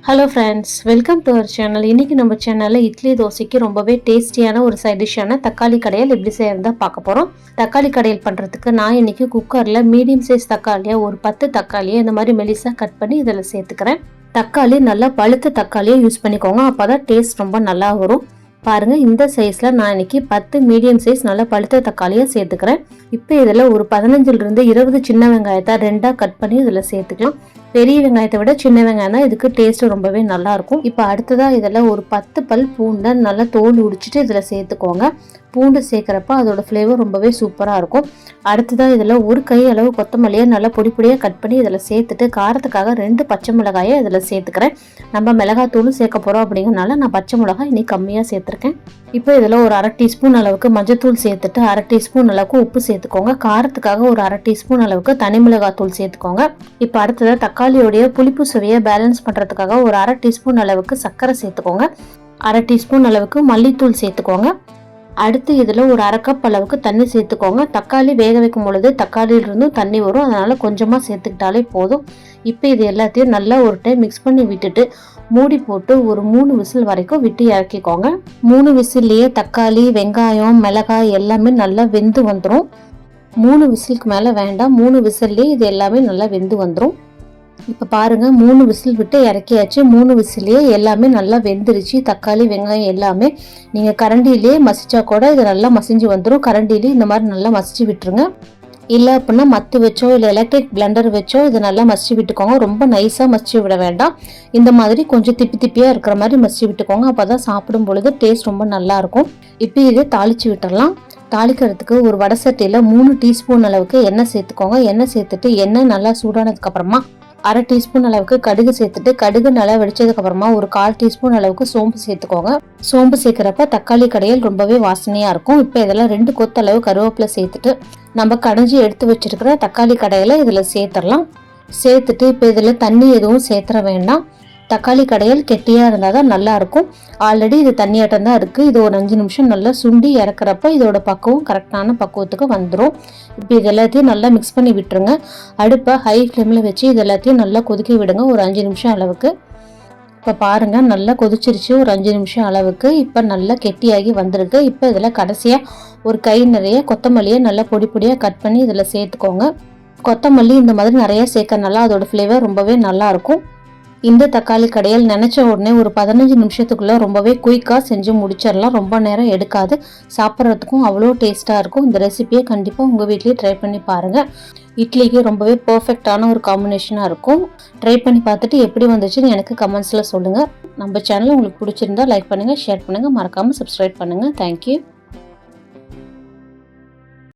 Hello friends, welcome to our channel. இன்றைக்கி நம்ம சேனலில் இட்லி தோசைக்கு ரொம்பவே டேஸ்டியான ஒரு சைட் டிஷ்ஷான தக்காளி கடையல் எப்படி செய்யறதா பார்க்க போகிறோம். தக்காளி கடையல் பண்ணுறதுக்கு நான் இன்றைக்கி குக்கரில் மீடியம் சைஸ் தக்காளியாக ஒரு 10 தக்காளியை இந்த மாதிரி மெலிசாக கட் பண்ணி இதில் சேர்த்துக்கிறேன். தக்காளி நல்லா பழுத்த தக்காளியை யூஸ் பண்ணிக்கோங்க, அப்போ தான் டேஸ்ட் ரொம்ப நல்லா வரும். பாருங்கள், இந்த சைஸில் நான் இன்றைக்கி 10 மீடியம் சைஸ் நல்லா பழுத்த தக்காளியை சேர்த்துக்கிறேன். இப்போ இதில் ஒரு 15லிருந்து 20 சின்ன வெங்காயத்தை 2ஆக கட் பண்ணி இதில் சேர்த்துக்கலாம். பெரிய வெங்காயத்தை விட சின்ன வெங்காயம் தான் இதுக்கு டேஸ்ட் ரொம்பவே நல்லா இருக்கும். இப்போ அடுத்ததாக இதில் ஒரு 10 பல் பூண்டை நல்லா தோல் உடிச்சிட்டு இதில் சேர்த்துக்கோங்க. பூண்டு சேர்க்குறப்ப அதோட ஃப்ளேவர் ரொம்பவே சூப்பராக இருக்கும். அடுத்ததாக இதில் ஒரு கை அளவு கொத்தமல்லியை நல்லா பொடி பொடியாக கட் பண்ணி இதில் சேர்த்துட்டு காரத்துக்காக 2 பச்சை மிளகாயை இதில் சேர்த்துக்கிறேன். நம்ம மிளகாத்தூளும் சேர்க்க போகிறோம் அப்படிங்கிறனால நான் பச்சை மிளகாய் இன்னைக்கு கம்மியாக சேர்த்துருக்கேன். இப்போ இதில் ஒரு 1/2 டீஸ்பூன் அளவுக்கு மஞ்சத்தூள் சேர்த்துட்டு 1/2 டீஸ்பூன் அளவுக்கு உப்பு சேர்த்துக்கோங்க. காரத்துக்காக ஒரு 1/2 டீஸ்பூன் அளவுக்கு தனி மிளகாத்தூள் சேர்த்துக்கோங்க. இப்போ அடுத்ததாக தக்காளியோடைய புளிப்பு சுவையை பேலன்ஸ் பண்ணுறதுக்காக ஒரு 1/2 டீஸ்பூன் அளவுக்கு சர்க்கரை சேர்த்துக்கோங்க. 1/2 டீஸ்பூன் அளவுக்கு மல்லித்தூள் சேர்த்துக்கோங்க. அடுத்து இதில் ஒரு 1/2 கப் அளவுக்கு தண்ணி சேர்த்துக்கோங்க. தக்காளி வேக வைக்கும் பொழுது தக்காளியிலிருந்தும் தண்ணி வரும், அதனால் கொஞ்சமாக சேர்த்துக்கிட்டாலே போதும். இப்போ இது எல்லாத்தையும் நல்லா ஒரு டைம் மிக்ஸ் பண்ணி விட்டுட்டு மூடி போட்டு ஒரு 3 விசில் வரைக்கும் விட்டு இறக்கிக்கோங்க. 3 விசில்லையே தக்காளி, வெங்காயம், மிளகாய் எல்லாமே நல்லா வெந்து வந்துடும். 3 விசிலுக்கு மேலே வேண்டாம், 3 விசில்லையே இது எல்லாமே நல்லா வெந்து வந்துடும். இப்போ பாருங்கள், 3 விசில் விட்டு இறக்கியாச்சு. 3 விசில்லையே எல்லாமே நல்லா வெந்துருச்சு. தக்காளி, வெங்காயம் எல்லாமே நீங்கள் கரண்டிலேயே மசிச்சா கூட இது நல்லா மசிஞ்சு வந்துடும். கரண்டிலேயே இந்த மாதிரி நல்லா மசிச்சு விட்டுருங்க. இல்லை அப்படின்னா மத்து வச்சோ இல்லை எலக்ட்ரிக் பிளெண்டர் வச்சோ இதை நல்லா மசிச்சு விட்டுக்கோங்க. ரொம்ப நைஸாக மசிச்சு விட வேண்டாம், இந்த மாதிரி கொஞ்சம் திப்பி திப்பியாக இருக்கிற மாதிரி மசிச்சு விட்டுக்கோங்க. அப்போ தான் சாப்பிடும் பொழுது டேஸ்ட் ரொம்ப நல்லாயிருக்கும். இப்போ இதை தாளித்து விட்டுடலாம். தாளிக்கிறதுக்கு ஒரு வடை சட்டியில் 3 டீஸ்பூன் அளவுக்கு எண்ணெய் சேர்த்துக்கோங்க. எண்ணெய் சேர்த்துட்டு எண்ணெய் நல்லா சூடானதுக்கப்புறமா 1/2 டீஸ்பூன் அளவுக்கு கடுகு சேர்த்துட்டு கடுகு நல்லா வெடிச்சதுக்கு அப்புறமா ஒரு 1/4 டீஸ்பூன் அளவுக்கு சோம்பு சேர்த்துக்கோங்க. சோம்பு சேர்க்குறப்ப தக்காளி கடையல் ரொம்பவே வாசனையாக இருக்கும். இப்போ இதெல்லாம் 2 கொத்து அளவு கருவேப்பிலை சேர்த்துட்டு நம்ம கடைஞ்சி எடுத்து வச்சிருக்கிற தக்காளி கடையலை இதில் சேர்த்துடலாம். சேர்த்துட்டு இப்போ இதில் தண்ணி எதுவும் சேர்த்துற வேண்டாம். தக்காளி கடையல் கெட்டியாக இருந்தால் தான் நல்லாயிருக்கும். ஆல்ரெடி இது தண்ணியாட்டம் தான் இருக்குது. இது ஒரு 5 நிமிஷம் நல்லா சுண்டி இறக்குறப்ப இதோட பக்குவம் கரெக்டான பக்குவத்துக்கு வந்துடும். இப்போ இது எல்லாத்தையும் நல்லா மிக்ஸ் பண்ணி விட்டுருங்க. அடுப்பை ஹை ஃப்ளேமில் வச்சு இது எல்லாத்தையும் நல்லா கொதிக்க விடுங்க ஒரு 5 நிமிஷம் அளவுக்கு. இப்போ பாருங்கள், நல்லா கொதிச்சிருச்சு ஒரு 5 நிமிஷம் அளவுக்கு. இப்போ நல்லா கெட்டியாகி வந்திருக்கு. இப்போ இதில் கடைசியாக ஒரு கை நிறைய கொத்தமல்லியை நல்லா பொடி பொடியாக கட் பண்ணி இதில் சேர்த்துக்கோங்க. கொத்தமல்லி இந்த மாதிரி நிறைய சேர்க்கறனால அதோட ஃப்ளேவர் ரொம்பவே நல்லாயிருக்கும். இந்த தக்காளி கடையல் நினச்ச உடனே ஒரு 15 நிமிஷத்துக்குள்ளே ரொம்பவே குயிக்காக செஞ்சு முடிச்சிடலாம். ரொம்ப நேரம் எடுக்காது, சாப்பிட்றதுக்கும் அவ்வளோ டேஸ்ட்டாக இருக்கும். இந்த ரெசிபியை கண்டிப்பாக உங்கள் வீட்லேயே ட்ரை பண்ணி பாருங்கள். இட்லிக்கு ரொம்பவே பர்ஃபெக்டான ஒரு காம்பினேஷனாக இருக்கும். ட்ரை பண்ணி பார்த்துட்டு எப்படி வந்துச்சுன்னு எனக்கு கமெண்ட்ஸில் சொல்லுங்கள். நம்ம சேனல் உங்களுக்கு பிடிச்சிருந்தா லைக் பண்ணுங்கள், ஷேர் பண்ணுங்கள், மறக்காமல் சப்ஸ்கிரைப் பண்ணுங்கள். தேங்க்யூ.